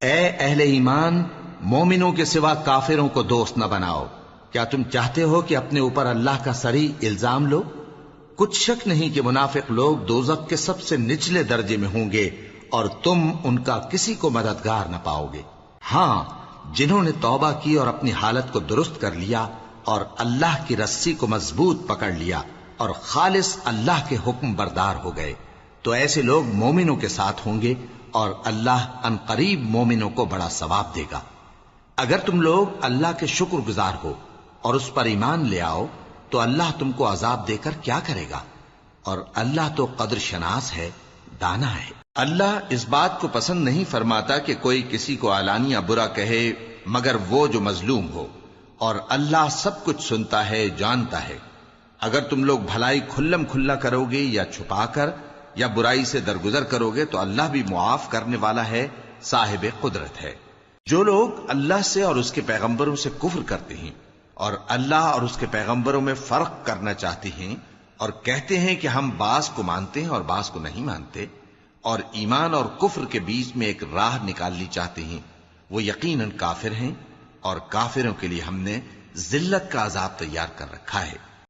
اے اہل ایمان، مومنوں کے سوا کافروں کو دوست نہ بناؤ۔ کیا تم چاہتے ہو کہ اپنے اوپر اللہ کا صریح الزام لو؟ کچھ شک نہیں کہ منافق لوگ دوزخ کے سب سے نچلے درجے میں ہوں گے اور تم ان کا کسی کو مددگار نہ پاؤ گے۔ ہاں، جنہوں نے توبہ کی اور اپنی حالت کو درست کر لیا اور اللہ کی رسی کو مضبوط پکڑ لیا اور خالص اللہ کے حکم بردار ہو گئے، تو ایسے لوگ مومنوں کے ساتھ ہوں گے اور اللہ ان قریب مومنوں کو بڑا ثواب دے گا۔ اگر تم لوگ اللہ کے شکر گزار ہو اور اس پر ایمان لے آؤ تو اللہ تم کو عذاب دے کر کیا کرے گا، اور اللہ تو قدر شناس ہے، دانا ہے۔ اللہ اس بات کو پسند نہیں فرماتا کہ کوئی کسی کو علانیہ برا کہے مگر وہ جو مظلوم ہو، اور اللہ سب کچھ سنتا ہے، جانتا ہے۔ اگر تم لوگ بھلائی کھلم کھلا کرو گے یا چھپا کر یا برائی سے درگزر کرو گے تو اللہ بھی معاف کرنے والا ہے، صاحب قدرت ہے۔ جو لوگ اللہ سے اور اس کے پیغمبروں سے کفر کرتے ہیں اور اللہ اور اس کے پیغمبروں میں فرق کرنا چاہتے ہیں اور کہتے ہیں کہ ہم بعض کو مانتے ہیں اور بعض کو نہیں مانتے، اور ایمان اور کفر کے بیچ میں ایک راہ نکالنی چاہتے ہیں، وہ یقیناً کافر ہیں، اور کافروں کے لیے ہم نے ذلت کا عذاب تیار کر رکھا ہے۔